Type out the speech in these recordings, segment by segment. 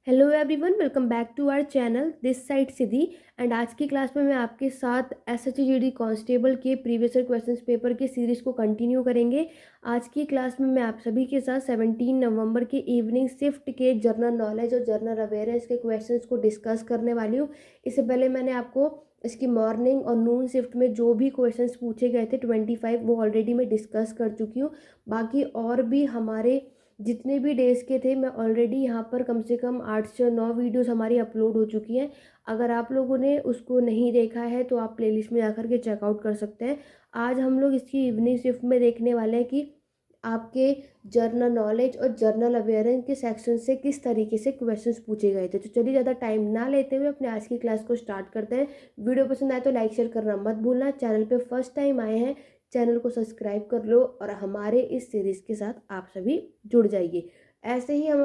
Hello everyone, welcome back to our channel this side Siddhi. And आज की class में मैं आपके साथ एसएचजीडी कांस्टेबल के प्रीवियस ईयर क्वेश्चंस पेपर के सीरीज़ को कंटिन्यू करेंगे। आज की क्लास में मैं आप सभी के साथ 17 नवंबर के इवनिंग शिफ्ट के जनरल नॉलेज और जनरल अवेयरनेस के क्वेश्चंस को डिस्कस करने वाली हूँ। इससे पहले मैंने आपको इसकी मॉर्निंग और नून शिफ्ट में जो भी क्वेश्चंस पूछे गए थे 25 वो ऑलरेडी मैं डिस्कस कर चुकी हूँ। बाकी और भी हमारे जितने भी डेज़ के थे मैं ऑलरेडी यहाँ पर कम से कम 8 से 9 वीडियोस हमारी अपलोड हो चुकी हैं। अगर आप लोगों ने उसको नहीं देखा है तो आप प्लेलिस्ट में जाकर के चेकआउट कर सकते हैं। आज हम लोग इसकी इवनिंग शिफ्ट में देखने वाले हैं कि आपके जर्नल नॉलेज और जर्नल अवेयरनेस के सेक्शन से किस तरीके से क्वेश्चंस पूछे गए थे। तो चलिए ज़्यादा टाइम ना लेते हुए अपने आज की क्लास को स्टार्ट करते हैं। वीडियो पसंद आए तो लाइक शेयर करना मत भूलना। चैनल पे फर्स्ट टाइम आए हैं, चैनल को सब्सक्राइब कर लो और हमारे इस सीरीज़ के साथ आप सभी जुड़ जाइए। ऐसे ही हम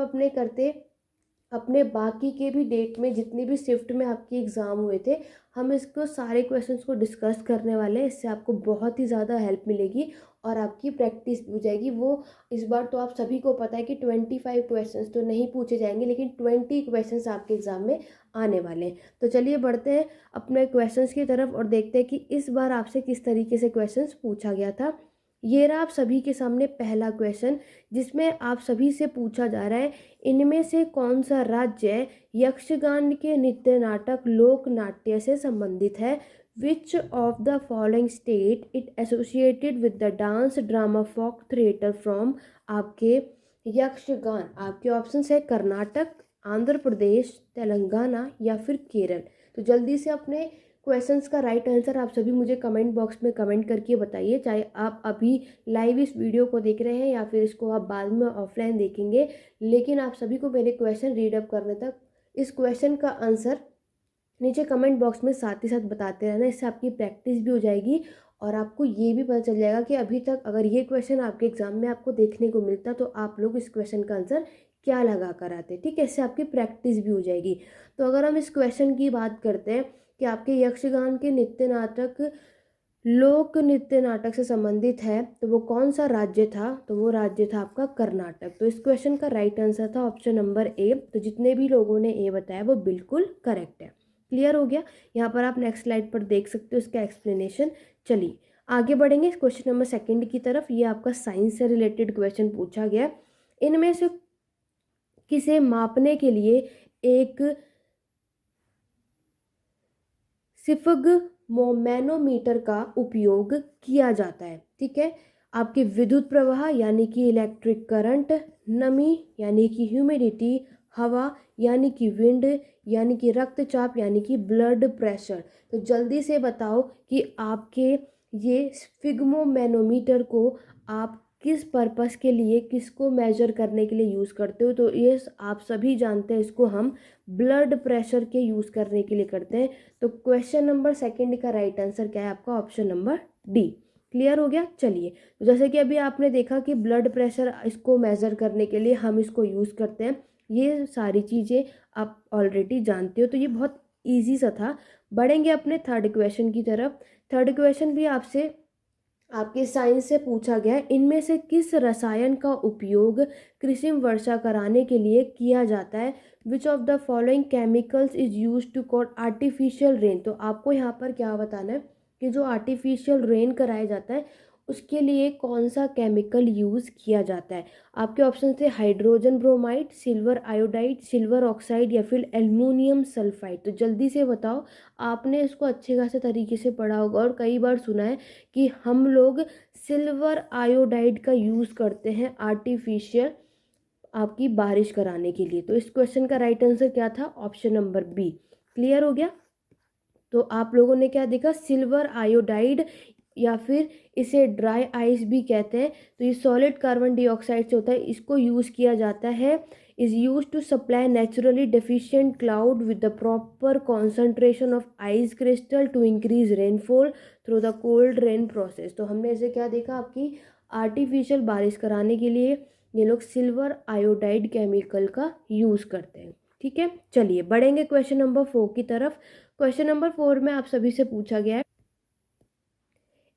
अपने बाकी के भी डेट में जितनी भी शिफ्ट में आपके एग्ज़ाम हुए थे हम इसको सारे क्वेश्चंस को डिस्कस करने वाले हैं। इससे आपको बहुत ही ज़्यादा हेल्प मिलेगी और आपकी प्रैक्टिस भी हो जाएगी। वो इस बार तो आप सभी को पता है कि 25 क्वेश्चंस तो नहीं पूछे जाएंगे, लेकिन 20 क्वेश्चंस आपके एग्ज़ाम में आने वाले हैं। तो चलिए बढ़ते हैं अपने क्वेश्चंस की तरफ और देखते हैं कि इस बार आपसे किस तरीके से क्वेश्चंस पूछा गया था। ये रहा आप सभी के सामने पहला क्वेश्चन, जिसमें आप सभी से पूछा जा रहा है इनमें से कौन सा राज्य यक्षगान के नृत्य नाटक लोक नाट्य से संबंधित है। Which of the following state it associated with the dance drama folk theatre from आपके यक्षगान। आपके ऑप्शन है कर्नाटक, आंध्र प्रदेश, तेलंगाना या फिर केरल। तो जल्दी से अपने क्वेश्चंस का राइट आंसर आप सभी मुझे कमेंट बॉक्स में कमेंट करके बताइए, चाहे आप अभी लाइव इस वीडियो को देख रहे हैं या फिर इसको आप बाद में ऑफलाइन देखेंगे। लेकिन आप सभी को मेरे क्वेश्चन रीड अप करने तक इस क्वेश्चन का आंसर नीचे कमेंट बॉक्स में साथ ही साथ बताते रहना। इससे आपकी प्रैक्टिस भी हो जाएगी और आपको ये भी पता चल जाएगा कि अभी तक अगर ये क्वेश्चन आपके एग्जाम में आपको देखने को मिलता तो आप लोग इस क्वेश्चन का आंसर क्या लगा कर आते। ठीक है, इससे आपकी प्रैक्टिस भी हो जाएगी। तो अगर हम इस क्वेश्चन की बात करते हैं कि आपके यक्षगान के नृत्य नाटक लोक नृत्य नाटक से संबंधित है तो वो कौन सा राज्य था, तो वो राज्य था आपका कर्नाटक। तो इस क्वेश्चन का राइट आंसर था ऑप्शन नंबर ए। तो जितने भी लोगों ने ए बताया वो बिल्कुल करेक्ट है। क्लियर हो गया। यहाँ पर आप नेक्स्ट स्लाइड पर देख सकते हो इसका एक्सप्लेनेशन। चलिए आगे बढ़ेंगे क्वेश्चन नंबर सेकंड की तरफ। ये आपका साइंस से रिलेटेड क्वेश्चन पूछा गया। इनमें से किसे मापने के लिए एक सिफग मैनोमीटर का उपयोग किया जाता है। ठीक है, आपके विद्युत प्रवाह यानी कि इलेक्ट्रिक करंट, नमी यानी कि ह्यूमिडिटी, हवा यानी कि विंड, यानी कि रक्तचाप यानी कि ब्लड प्रेशर। तो जल्दी से बताओ कि आपके ये स्फिग्मोमैनोमीटर को आप किस पर्पस के लिए, किसको मेजर करने के लिए यूज़ करते हो। तो ये आप सभी जानते हैं, इसको हम ब्लड प्रेशर के यूज़ करने के लिए करते हैं। तो क्वेश्चन नंबर सेकंड का राइट आंसर क्या है आपका, ऑप्शन नंबर डी। क्लियर हो गया। चलिए, तो जैसे कि अभी आपने देखा कि ब्लड प्रेशर इसको मेज़र करने के लिए हम इसको यूज़ करते हैं। ये सारी चीज़ें आप ऑलरेडी जानते हो, तो ये बहुत ईजी सा था। बढ़ेंगे अपने थर्ड क्वेश्चन की तरफ। थर्ड क्वेश्चन भी आपसे आपके साइंस से पूछा गया है। इनमें से किस रसायन का उपयोग कृत्रिम वर्षा कराने के लिए किया जाता है। Which of the following chemicals is use to cause artificial rain. तो आपको यहाँ पर क्या बताना है कि जो आर्टिफिशियल रेन कराया जाता है उसके लिए कौन सा केमिकल यूज़ किया जाता है। आपके ऑप्शन थे hydrogen bromide, silver iodide, silver oxide या फिर एल्युमिनियम सल्फाइड। तो जल्दी से बताओ, आपने इसको अच्छे खासे तरीके से पढ़ा होगा और कई बार सुना है कि हम लोग सिल्वर आयोडाइड का यूज़ करते हैं आर्टिफिशियल आपकी बारिश कराने के लिए। तो इस क्वेश्चन का राइट आंसर क्या था, ऑप्शन नंबर बी। क्लियर हो गया। तो आप लोगों ने क्या देखा, सिल्वर आयोडाइड या फिर इसे ड्राई आइस भी कहते हैं। तो ये सॉलिड कार्बन डाइऑक्साइड से होता है, इसको यूज़ किया जाता है। Is use to supply naturally deficient cloud with the proper concentration of ice crystal to increase rainfall through the cold rain process. तो हमने ऐसे क्या देखा, आपकी आर्टिफिशियल बारिश कराने के लिए ये लोग सिल्वर आयोडाइड केमिकल का यूज़ करते हैं। ठीक है, चलिए बढ़ेंगे क्वेश्चन नंबर 4 की तरफ। क्वेश्चन नंबर 4 में आप सभी से पूछा गया है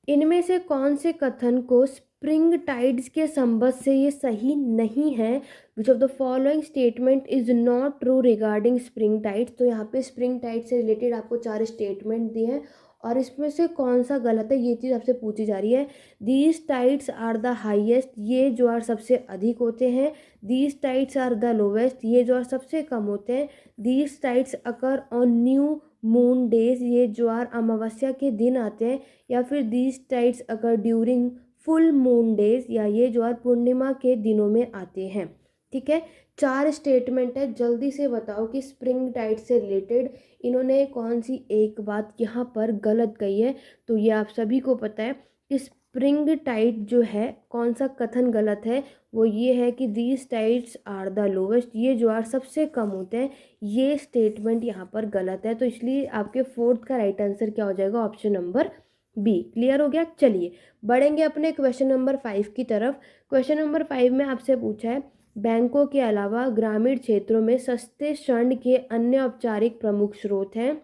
इनमें से कौन से कथन को स्प्रिंग टाइड्स के संबंध से ये सही नहीं है। Which of the following statement is not true regarding spring tides. तो यहाँ पे स्प्रिंग टाइड से रिलेटेड आपको 4 स्टेटमेंट दिए हैं और इसमें से कौन सा गलत है ये चीज़ आपसे पूछी जा रही है। These tides are the highest, ये ज्वार सबसे अधिक होते हैं। These tides are the lowest, ये ज्वार सबसे कम होते हैं। These tides occur on new moon days, ये ज्वार अमावस्या के दिन आते हैं। या फिर these tides occur during full moon days, या ये ज्वार पूर्णिमा के दिनों में आते हैं। ठीक है, 4 स्टेटमेंट है, जल्दी से बताओ कि स्प्रिंग टाइड से रिलेटेड इन्होंने कौन सी एक बात यहाँ पर गलत कही है। तो ये आप सभी को पता है कि स्प्रिंग टाइड जो है कौन सा कथन गलत है, वो ये है कि these tides are the lowest, ये ज्वार सबसे कम होते हैं। ये स्टेटमेंट यहाँ पर गलत है, तो इसलिए आपके 4th का राइट आंसर क्या हो जाएगा, ऑप्शन नंबर बी। क्लियर हो गया। चलिए बढ़ेंगे अपने क्वेश्चन नंबर 5 की तरफ। क्वेश्चन नंबर 5 में आपसे पूछा है बैंकों के अलावा ग्रामीण क्षेत्रों में सस्ते ऋण के अन्य औपचारिक प्रमुख स्रोत हैं।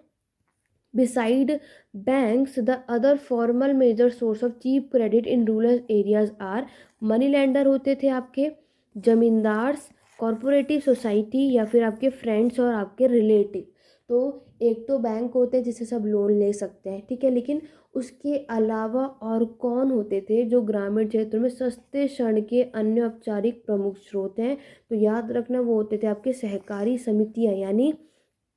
Beside banks the other formal major source of cheap credit in rural areas are. Money lender होते थे आपके जमींदार्स, कॉरपोरेटिव सोसाइटी, या फिर आपके फ्रेंड्स और आपके रिलेटिव। तो एक तो बैंक होते हैं जिससे सब लोन ले सकते हैं, ठीक है, लेकिन उसके अलावा और कौन होते थे जो ग्रामीण क्षेत्र में सस्ते ऋण के अन्य औपचारिक प्रमुख स्रोत हैं। तो याद रखना वो होते थे आपके सहकारी समितियां यानी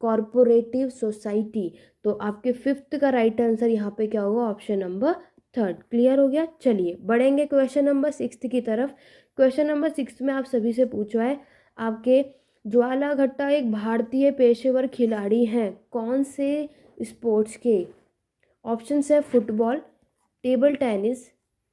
कॉरपोरेटिव सोसाइटी। तो आपके 5th का राइट आंसर यहाँ पे क्या होगा, ऑप्शन नंबर 3rd। क्लियर हो गया। चलिए बढ़ेंगे क्वेश्चन नंबर 6 की तरफ। क्वेश्चन नंबर 6 में आप सभी से पूछा है आपके ज्वाला घट्टा एक भारतीय पेशेवर खिलाड़ी हैं कौन से स्पोर्ट्स के। ऑप्शन है फुटबॉल, टेबल टेनिस,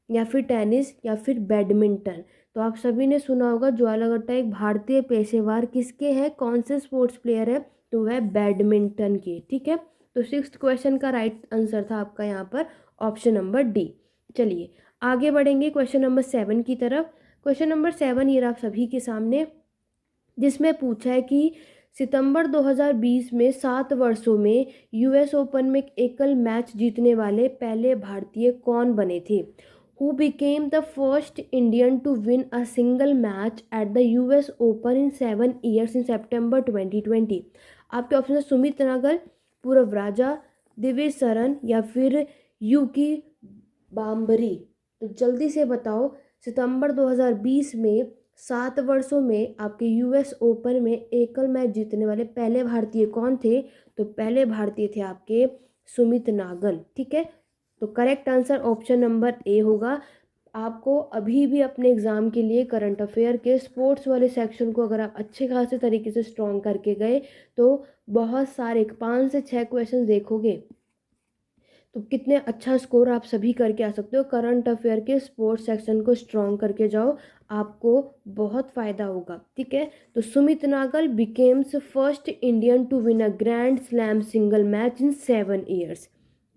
या फिर बैडमिंटन। तो आप सभी ने सुना होगा ज्वाला गुट्टा एक भारतीय पेशेवर किसके हैं, कौन से स्पोर्ट्स प्लेयर है, तो वह बैडमिंटन के। ठीक है, तो 6th क्वेश्चन का राइट आंसर था आपका यहाँ पर ऑप्शन नंबर डी। चलिए आगे बढ़ेंगे क्वेश्चन नंबर 7 की तरफ। क्वेश्चन नंबर 7 ये आप सभी के सामने, जिसमें पूछा है कि सितंबर 2020 में 7 वर्षों में यूएस ओपन में एकल मैच जीतने वाले पहले भारतीय कौन बने थे। Who became the first Indian to win a single match at the US Open in 7 years in September 2020। आपके ऑप्शन है सुमित नागल, पूरव राजा, दिविज शरण, या फिर यूकी बाम्बरी। तो जल्दी से बताओ सितंबर 2020 में 7 वर्षों में आपके यूएस ओपन में एकल मैच जीतने वाले पहले भारतीय कौन थे। तो पहले भारतीय थे आपके सुमित नागल। ठीक है, तो correct answer option number A होगा। आपको अभी भी अपने एग्ज़ाम के लिए करंट अफेयर के स्पोर्ट्स वाले सेक्शन को अगर आप अच्छे खासे तरीके से स्ट्रॉन्ग करके गए तो बहुत सारे 5 से 6 क्वेश्चन देखोगे तो कितने अच्छा स्कोर आप सभी करके आ सकते हो। करंट अफेयर के स्पोर्ट्स सेक्शन को स्ट्रॉन्ग करके जाओ, आपको बहुत फ़ायदा होगा। ठीक है, तो Sumit Nagal becomes first Indian to win a grand slam single match in 7 years.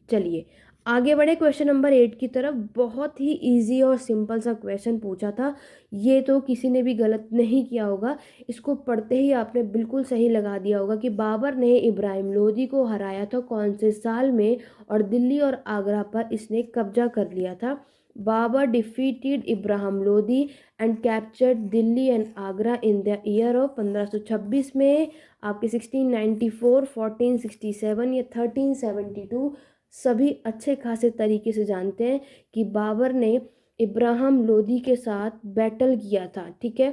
चलिए आगे बढ़े क्वेश्चन नंबर 8 की तरफ। बहुत ही इजी और सिंपल सा क्वेश्चन पूछा था, ये तो किसी ने भी गलत नहीं किया होगा। इसको पढ़ते ही आपने बिल्कुल सही लगा दिया होगा कि बाबर ने इब्राहिम लोदी को हराया था कौन से साल में और दिल्ली और आगरा पर इसने कब्जा कर लिया था। Babur defeated Ibrahim Lodi and captured Delhi and Agra in the year of 1526 में, आपके 1694, 1467 या 1372। सभी अच्छे खासे तरीके से जानते हैं कि बाबर ने इब्राहिम लोदी के साथ बैटल किया था। ठीक है,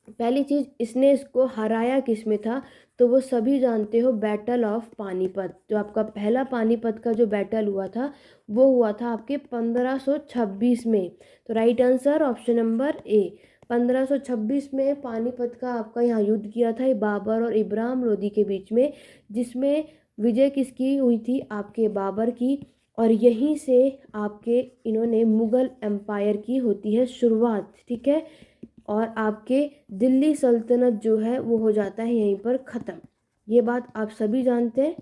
पहली चीज़ इसने इसको हराया किस में था, तो वो सभी जानते हो बैटल ऑफ पानीपत। जो आपका पहला पानीपत का जो बैटल हुआ था वो हुआ था आपके 1526 में। तो right answer option number A, 1526 में पानीपत का आपका यहाँ युद्ध किया था बाबर और इब्राहिम लोदी के बीच में, जिसमें विजय किसकी हुई थी, आपके बाबर की। और यहीं से आपके इन्होंने मुग़ल एम्पायर की होती है शुरुआत। ठीक है, और आपके दिल्ली सल्तनत जो है वो हो जाता है यहीं पर ख़त्म। ये बात आप सभी जानते हैं।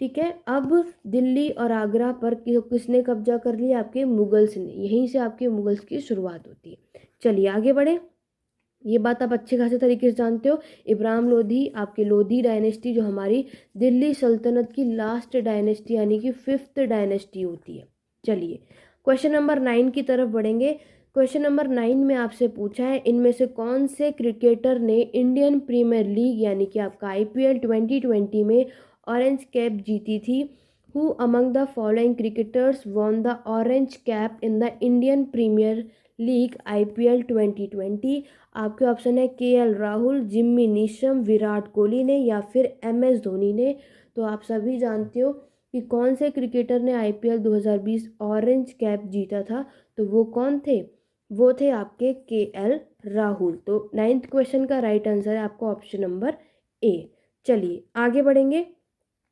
ठीक है, अब दिल्ली और आगरा पर किसने कब्जा कर लिया, आपके मुगल्स ने। यहीं से आपके मुगल्स की शुरुआत होती है। चलिए आगे बढ़े, ये बात आप अच्छे खासे तरीके से जानते हो। इब्राहिम लोधी, आपके लोधी डायनेस्टी जो हमारी दिल्ली सल्तनत की लास्ट डायनेस्टी यानी कि 5th डायनेस्टी होती है। चलिए क्वेश्चन नंबर 9 की तरफ बढ़ेंगे। क्वेश्चन नंबर 9 में आपसे पूछा है, इनमें से कौन से क्रिकेटर ने इंडियन प्रीमियर लीग यानी कि आपका IPL 2020 में ऑरेंज कैप जीती थी? Who among the following cricketers won the orange cap in the Indian Premier League IPL 2020? आपके ऑप्शन है KL Rahul, Jimmy Neesham, Virat Kohli ने या फिर MS धोनी ने। तो आप सभी जानते हो कि कौन से क्रिकेटर ने IPL 2020 ऑरेंज कैप जीता था, तो वो कौन थे? वो थे आपके KL राहुल। तो 9th क्वेश्चन का राइट आंसर है आपका ऑप्शन नंबर A। चलिए आगे बढ़ेंगे।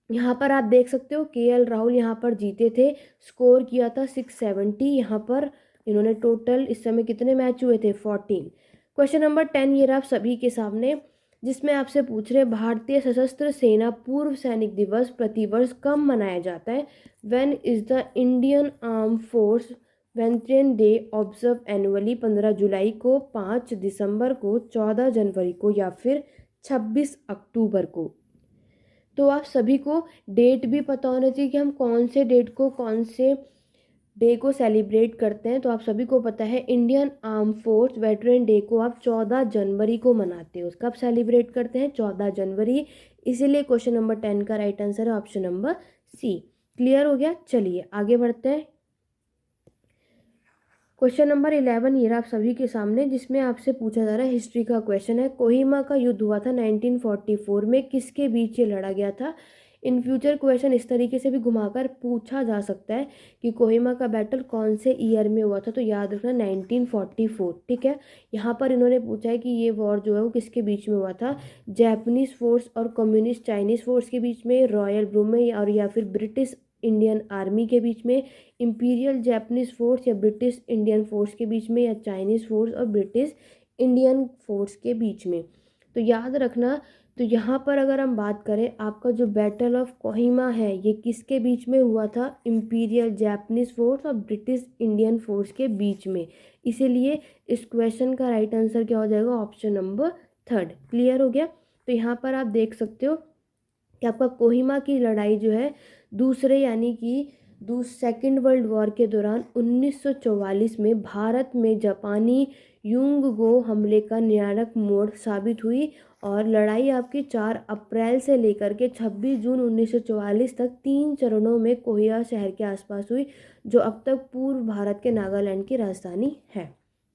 यहाँ पर आप देख सकते हो KL राहुल यहाँ पर जीते थे, स्कोर किया था 670। यहाँ पर इन्होंने टोटल इस समय कितने मैच हुए थे? 14। क्वेश्चन नंबर 10 ये रहा आप सभी के सामने, जिसमें आपसे पूछ रहे भारतीय सशस्त्र सेना पूर्व सैनिक दिवस प्रतिवर्ष कब मनाया जाता है? When is the Indian arm force veteran day observe annually? 15 जुलाई को, 5 दिसंबर को, 14 जनवरी को या फिर 26 अक्टूबर को? तो आप सभी को डेट भी पता होना चाहिए कि हम कौन से डेट को, कौन से डे को सेलिब्रेट करते हैं। तो आप सभी को पता है Indian arm force veteran day को आप 14 जनवरी को मनाते हैं। उसका आप सेलिब्रेट करते हैं 14 जनवरी। इसीलिए क्वेश्चन नंबर 10 का राइट आंसर है ऑप्शन नंबर C। क्लियर हो गया? चलिए आगे बढ़ते हैं। क्वेश्चन नंबर 11 ये रहा आप सभी के सामने, जिसमें आपसे पूछा जा रहा है, हिस्ट्री का क्वेश्चन है। कोहिमा का युद्ध हुआ था 1944 में, किसके बीच ये लड़ा गया था? इन फ्यूचर क्वेश्चन इस तरीके से भी घुमाकर पूछा जा सकता है कि कोहिमा का बैटल कौन से ईयर में हुआ था, तो याद रखना 1944। ठीक है, यहाँ पर इन्होंने पूछा है कि ये वॉर जो है वो किसके बीच में हुआ था? जैपनीज फोर्स और कम्युनिस्ट चाइनीज फोर्स के बीच में, रॉयल ब्रू में, और या फिर ब्रिटिश इंडियन आर्मी के बीच में, इंपीरियल जैपनीज फोर्स या ब्रिटिश इंडियन फोर्स के बीच में, या चाइनीज़ फोर्स और ब्रिटिश इंडियन फोर्स के बीच में। तो याद रखना, तो यहाँ पर अगर हम बात करें, आपका जो बैटल ऑफ कोहिमा है ये किसके बीच में हुआ था? इंपीरियल जैपनीज फोर्स और ब्रिटिश इंडियन फोर्स के बीच में। इसीलिए इस क्वेश्चन का राइट आंसर क्या हो जाएगा? Option number 3। क्लियर हो गया? तो यहाँ पर आप देख सकते हो कि आपका कोहिमा की लड़ाई जो है दूसरे यानी कि सेकेंड वर्ल्ड वॉर के दौरान 1944 में भारत में जापानी युंगगो हमले का निर्णायक मोड़ साबित हुई, और लड़ाई आपकी 4 अप्रैल से लेकर के 26 जून 1944 तक 3 चरणों में कोहिमा शहर के आसपास हुई, जो अब तक पूर्व भारत के नागालैंड की राजधानी है।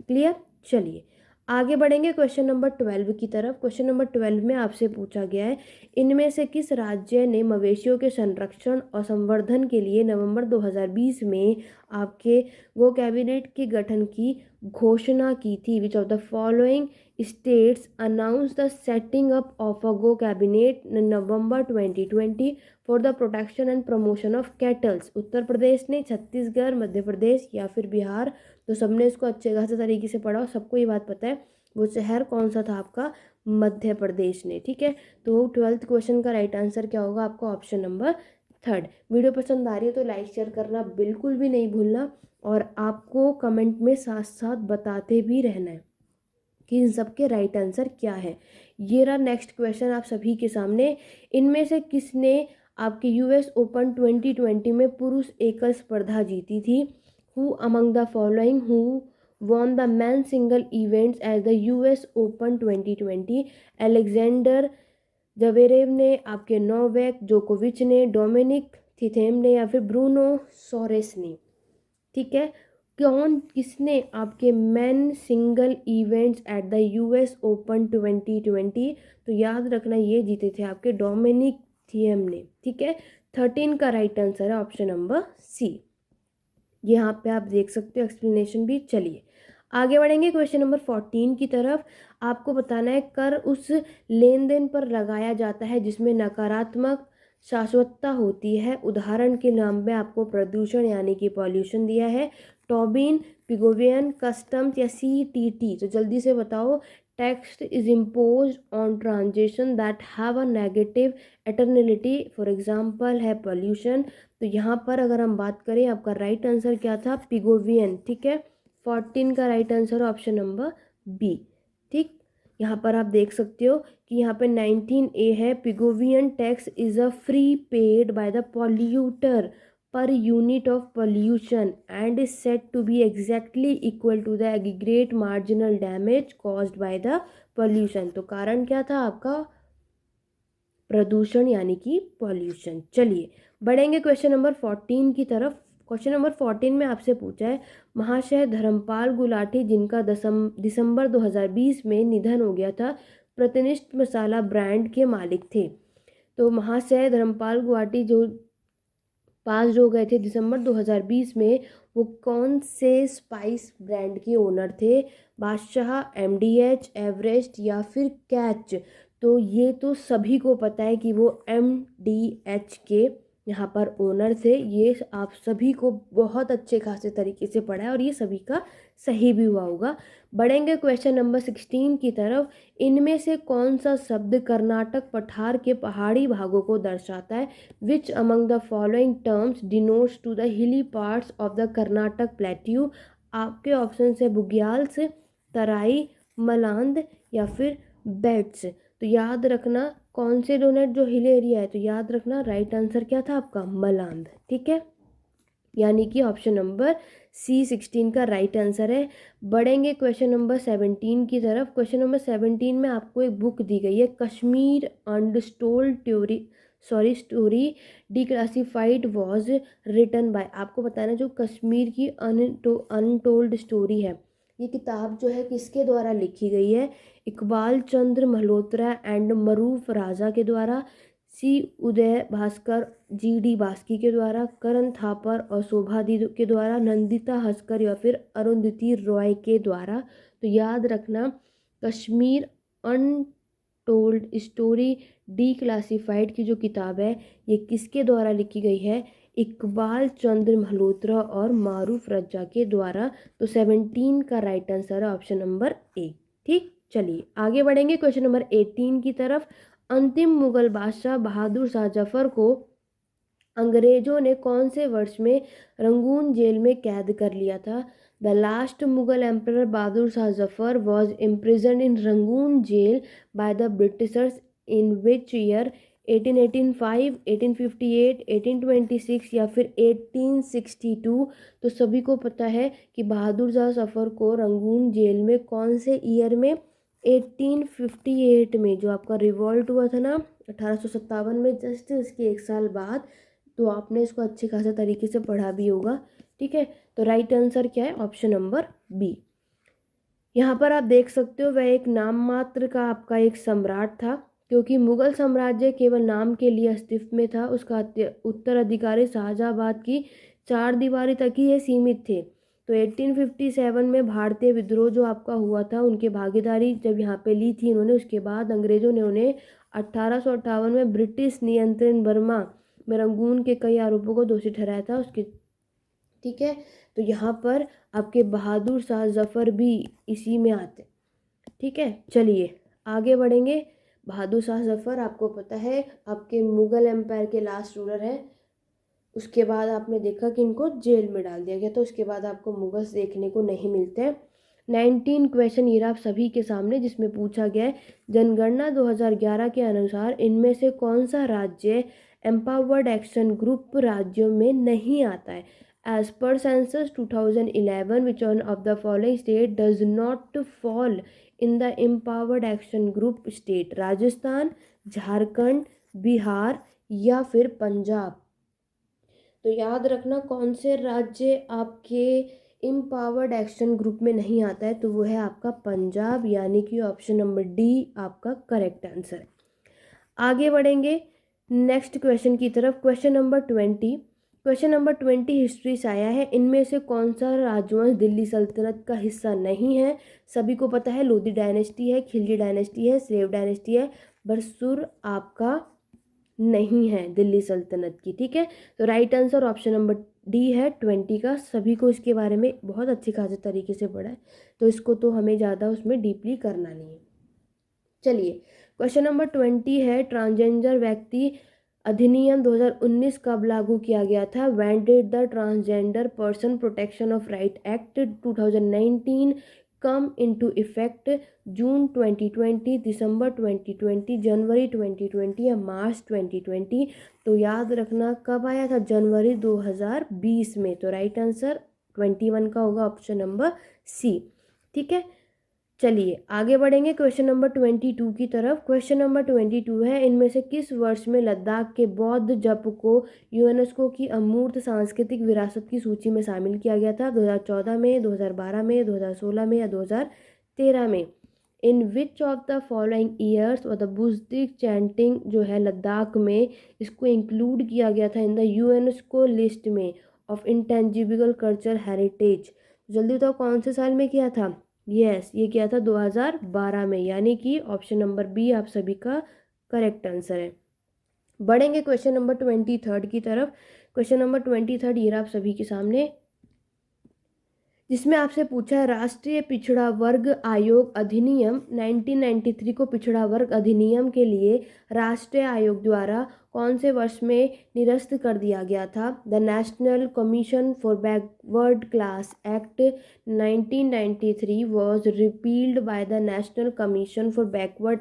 क्लियर? चलिए आगे बढ़ेंगे क्वेश्चन नंबर 12 की तरफ। क्वेश्चन नंबर 12 में आपसे पूछा गया है, इनमें से किस राज्य ने मवेशियों के संरक्षण और संवर्धन के लिए नवंबर 2020 में आपके गो कैबिनेट के गठन की घोषणा की थी? Which of the following states announce the setting up of a गो cabinet in November 2020 for the protection and promotion of cattles? Uttar Pradesh ने, छत्तीसगढ़, मध्य प्रदेश या फिर बिहार? तो सबने इसको अच्छे खासे तरीके से पढ़ा, सबको ये बात पता है। वो शहर कौन सा था आपका? मध्य प्रदेश ने। ठीक है, तो 12th क्वेश्चन का राइट आंसर क्या होगा आपका? Option number 3। वीडियो पसंद आ रही है तो लाइक शेयर करना बिल्कुल भी नहीं भूलना, और आपको कमेंट में साथ साथ बताते भी रहना है कि इन सब के राइट आंसर क्या है। ये रहा नेक्स्ट क्वेश्चन आप सभी के सामने, इनमें से किसने आपके US ओपन 2020 में पुरुष एकल स्पर्धा जीती थी? Who among the following who won the men's single events at the US Open 2020? Alexander जवेरेव ने, आपके नोवेक जोकोविच ने, डोमिनिक थिथेम ने या फिर ब्रूनो सोरेस ने? ठीक है, किसने आपके men single events at the US open 2020? तो याद रखना ये जीते थे आपके डोमिनिक थिएम ने। ठीक है, 13 का राइट आंसर है ऑप्शन नंबर C। यहाँ पे आप देख सकते हो एक्सप्लेनेशन भी। चलिए आगे बढ़ेंगे क्वेश्चन नंबर 14 की तरफ। आपको बताना है, कर उस लेन देन पर लगाया जाता है जिसमें नकारात्मक शाश्वतता होती है। उदाहरण के नाम में आपको प्रदूषण यानी कि पॉल्यूशन दिया है, टोबिन, पिगोवियन, कस्टम्स या CTT? तो जल्दी से बताओ। Tax is impose on transaction that have a negative externality, for example है पॉल्यूशन। तो यहाँ पर अगर हम बात करें, आपका राइट आंसर क्या था? पिगोवियन। ठीक है, 14 का right answer option number B। ठीक, यहाँ पर आप देख सकते हो कि यहाँ पे 19A है, Pigovian tax is a free paid by the polluter per unit of pollution and is said to be exactly equal to the aggregate marginal damage caused by the pollution। तो कारण क्या था आपका? प्रदूषण यानी कि पॉल्यूशन। चलिए बढ़ेंगे क्वेश्चन नंबर 14 की तरफ। क्वेश्चन नंबर 14 में आपसे पूछा है, महाशय धर्मपाल गुलाटी जिनका दिसंबर 2020 में निधन हो गया था, प्रतिनिष्ठ मसाला ब्रांड के मालिक थे। तो महाशय धर्मपाल गुलाटी जो पास हो गए थे दिसंबर 2020 में, वो कौन से स्पाइस ब्रांड के ओनर थे? बादशाह, एमडीएच, एवरेस्ट या फिर कैच? तो ये तो सभी को पता है कि वो एमडीएच के यहाँ पर ओनर थे। ये आप सभी को बहुत अच्छे खासे तरीके से पढ़ा है और ये सभी का सही भी हुआ होगा। बढ़ेंगे क्वेश्चन नंबर 16 की तरफ। इनमें से कौन सा शब्द कर्नाटक पठार के पहाड़ी भागों को दर्शाता है? Which among the following terms denotes to the hilly parts of the Karnataka plateau? आपके ऑप्शन है बुग्याल्स, तराई, मलांद या फिर बेट्स। तो याद रखना कौन से डोनेट जो हिल एरिया है, तो याद रखना राइट आंसर क्या था आपका? मलांद। ठीक है, यानी कि ऑप्शन नंबर सी 16 का राइट आंसर है। बढ़ेंगे क्वेश्चन नंबर 17 की तरफ। क्वेश्चन नंबर 17 में आपको एक बुक दी गई है, Kashmir untold story declassified was written by. आपको बताना जो कश्मीर की अनटोल्ड स्टोरी है, ये किताब जो है किसके द्वारा लिखी गई है? इकबाल चंद्र मल्होत्रा एंड मरूफ राजा के द्वारा, सी उदय भास्कर, जीडी बास्की के द्वारा, करण थापर और शोभादी के द्वारा, नंदिता हस्कर या फिर अरुंधति रॉय के द्वारा। तो याद रखना कश्मीर अनटोल्ड स्टोरी डीक्लासिफाइड की जो किताब है, ये किसके द्वारा लिखी गई है? इकबाल चंद्र मल्होत्रा और मारूफ रजा के द्वारा। तो 17 का राइट आंसर है ऑप्शन नंबर ए। ठीक, चलिए आगे बढ़ेंगे क्वेश्चन नंबर 18 की तरफ। अंतिम मुगल बादशाह बहादुर शाह जफर को अंग्रेजों ने कौन से वर्ष में रंगून जेल में कैद कर लिया था? The last Mughal emperor Bahadur Shah Zafar was imprisoned in Rangoon jail by the Britishers in which year? 1885, 1858, 1826 या फिर 1862? तो सभी को पता है कि बहादुर शाह जफर को रंगून जेल में कौन से ईयर में? 1858 में, जो आपका रिवॉल्ट हुआ था ना 1857 में, जस्ट उसके एक साल बाद। तो आपने इसको अच्छे खासे तरीके से पढ़ा भी होगा। ठीक है, तो राइट आंसर क्या है? Option number B. यहाँ पर आप देख सकते हो वह एक नाम मात्र का आपका एक सम्राट था, क्योंकि मुगल साम्राज्य केवल नाम के लिए अस्तित्व में था। उसका उत्तराधिकारी शाहजहाबाद की चार दीवारी तक ही ये सीमित थे। तो 1857 में भारतीय विद्रोह जो आपका हुआ था, उनके भागीदारी जब यहाँ पे ली थी इन्होंने, उसके बाद अंग्रेजों ने उन्हें 1858 में ब्रिटिश नियंत्रण बर्मा में रंगून के कई आरोपों को दोषी ठहराया था उसके। ठीक है, तो यहाँ पर आपके बहादुर शाह जफर भी इसी में आते। ठीक है, चलिए आगे बढ़ेंगे। बहादुर शाह जफर आपको पता है आपके मुगल एम्पायर के लास्ट रूलर हैं। उसके बाद आपने देखा कि इनको जेल में डाल दिया गया, तो उसके बाद आपको मुगल्स देखने को नहीं मिलते। 19 क्वेश्चन ये आप सभी के सामने, जिसमें पूछा गया है जनगणना 2011 के अनुसार इनमें से कौन सा राज्य एम्पावर्ड एक्शन ग्रुप राज्यों में नहीं आता है? As per census 2011, which one of the following state does not fall in the empowered action group state? Rajasthan, Jharkhand, Bihar या फिर पंजाब? तो याद रखना कौन से राज्य आपके एम्पावर्ड एक्शन ग्रुप में नहीं आता है, तो वो है आपका पंजाब, यानी कि ऑप्शन नंबर डी आपका करेक्ट आंसर है। आगे बढ़ेंगे नेक्स्ट क्वेश्चन की तरफ। Question number 20। Question number 20 history से आया है। इनमें से कौन सा राजवंश दिल्ली सल्तनत का हिस्सा नहीं है? सभी को पता है लोधी डायनेस्टी है, खिलजी डायनेस्टी है, स्लेव डायनेस्टी है, बरसुर आपका नहीं है दिल्ली सल्तनत की। ठीक है, तो right answer option number D है 20 का। सभी को इसके बारे में बहुत अच्छी खासी तरीके से पढ़ा है, तो इसको तो हमें ज़्यादा उसमें डीपली करना नहीं है। चलिए क्वेश्चन नंबर 20 है, ट्रांसजेंडर व्यक्ति अधिनियम 2019 कब लागू किया गया था? When did the transgender person protection of right act 2019 come into effect June 2020, December 2020, January 2020 या मार्च 2020। तो याद रखना कब आया था, जनवरी 2020 में। तो राइट आंसर 21 का होगा ऑप्शन नंबर सी। ठीक है, चलिए आगे बढ़ेंगे क्वेश्चन नंबर 22 की तरफ। क्वेश्चन नंबर 22 है, इनमें से किस वर्ष में लद्दाख के बौद्ध जप को यूनेस्को की अमूर्त सांस्कृतिक विरासत की सूची में शामिल किया गया था? 2014 में, 2012 में, 2016 में या 2013 में? In which of the following years और द बुद्धिक चैंटिंग जो है लद्दाख में, इसको इंक्लूड किया गया था इन द यूनेस्को लिस्ट में ऑफ इंटेंजिबल कल्चर हेरिटेज? जल्दी बताओ कौन से साल में किया था? यस, ये किया था 2012 में, यानी कि ऑप्शन नंबर बी आप सभी का करेक्ट आंसर है। बढ़ेंगे क्वेश्चन नंबर 23 की तरफ। क्वेश्चन नंबर 23 ये आप सभी के सामने, जिसमें आपसे पूछा है राष्ट्रीय पिछड़ा वर्ग आयोग अधिनियम 1993 को पिछड़ा वर्ग अधिनियम के लिए राष्ट्रीय आयोग द्वारा कौन से वर्ष में निरस्त कर दिया गया था? The national commission for backward class act 1993 was repealed by the national commission for backward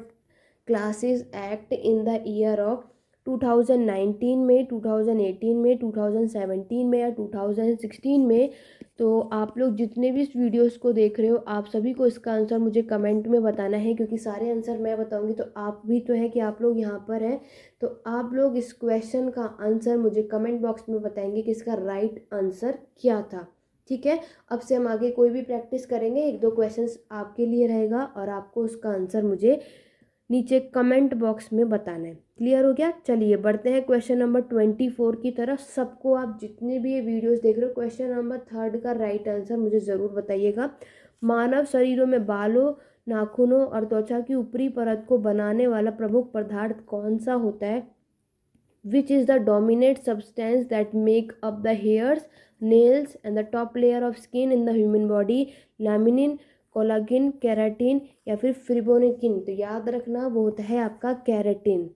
classes act in the year of 2019 में, 2018 में, 2017 में या 2016 में? तो आप लोग जितने भी इस वीडियोस को देख रहे हो, आप सभी को इसका आंसर मुझे कमेंट में बताना है, क्योंकि सारे आंसर मैं बताऊंगी तो आप भी तो है कि आप लोग यहाँ पर हैं, तो आप लोग इस क्वेश्चन का आंसर मुझे कमेंट बॉक्स में बताएंगे कि इसका राइट आंसर क्या था। ठीक है, अब से हम आगे कोई भी प्रैक्टिस करेंगे, एक दो क्वेश्चंस आपके लिए रहेगा और आपको उसका आंसर मुझे नीचे कमेंट बॉक्स में बताना है। क्लियर हो गया? चलिए बढ़ते हैं क्वेश्चन नंबर 24 की तरफ। सबको, आप जितने भी ये वीडियोस देख रहे हो, क्वेश्चन नंबर 3 का राइट आंसर मुझे ज़रूर बताइएगा। मानव शरीरों में बालों, नाखूनों और त्वचा की ऊपरी परत को बनाने वाला प्रमुख पदार्थ कौन सा होता है? Which is the dominant substance that make up the hairs, nails and the top layer of skin in the human body? Laminin, collagen, keratin या फिर फिब्रोनेक्टिन? तो याद रखना वो होता है आपका केराटिन।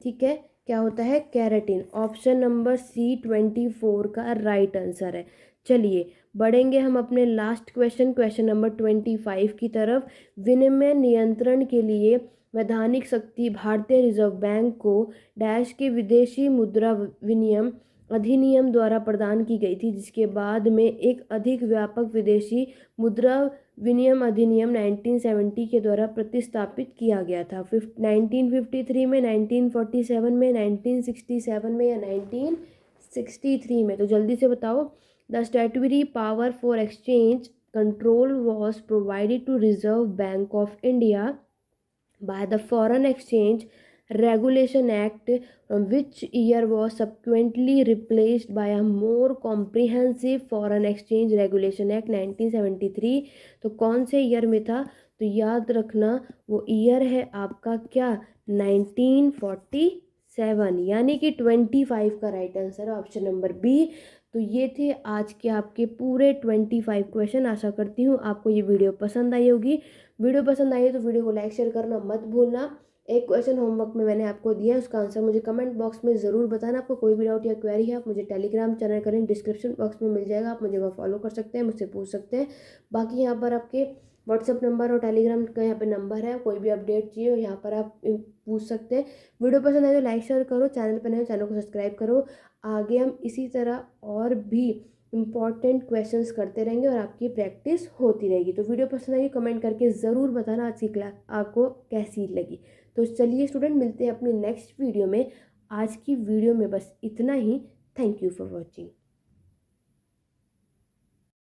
ठीक है, क्या होता है? केराटिन। ऑप्शन नंबर सी 24 का राइट आंसर है। चलिए बढ़ेंगे हम अपने लास्ट क्वेश्चन नंबर 25 की तरफ। विनिमय नियंत्रण के लिए वैधानिक शक्ति भारतीय रिजर्व बैंक को डैश के विदेशी मुद्रा विनिमय अधिनियम द्वारा प्रदान की गई थी, जिसके बाद में एक अधिक व्यापक विदेशी मुद्रा विनिमय अधिनियम 1970 के द्वारा प्रतिस्थापित किया गया था? 1953 में, 1947 में, 1967 में या 1963 में? तो जल्दी से बताओ। The statutory power for exchange control was provided to Reserve Bank of India by the Foreign Exchange Regulation Act, which year was subsequently replaced by a more comprehensive Foreign Exchange Regulation Act 1973? तो कौन से year में था? तो याद रखना वो year है आपका क्या? 1947, यानी कि 25 का राइट आंसर है ऑप्शन नंबर बी। तो ये थे आज के आपके पूरे 25 क्वेश्चन। आशा करती हूँ आपको ये वीडियो पसंद आई होगी। वीडियो पसंद आई है तो वीडियो को लाइक शेयर करना मत भूलना। एक क्वेश्चन होमवर्क में मैंने आपको दिया है, उसका आंसर मुझे कमेंट बॉक्स में ज़रूर बताना। आपको कोई भी डाउट या क्वेरी है, आप मुझे टेलीग्राम चैनल का लिंक डिस्क्रिप्शन बॉक्स में मिल जाएगा, आप मुझे वहाँ फॉलो कर सकते हैं, मुझसे पूछ सकते हैं। बाकी यहाँ पर आपके व्हाट्सअप नंबर और टेलीग्राम का यहाँ पे नंबर है, कोई भी अपडेट चाहिए हो यहाँ पर आप पूछ सकते हैं। वीडियो पसंद आए तो लाइक शेयर करो, चैनल पर नए चैनल को सब्सक्राइब करो। आगे हम इसी तरह और भी इम्पॉर्टेंट क्वेश्चंस करते रहेंगे और आपकी प्रैक्टिस होती रहेगी। तो वीडियो पसंद आई कमेंट करके ज़रूर बताना आज की क्लास आपको कैसी लगी। तो चलिए स्टूडेंट, मिलते हैं अपनी नेक्स्ट वीडियो में। आज की वीडियो में बस इतना ही। Thank you for watching.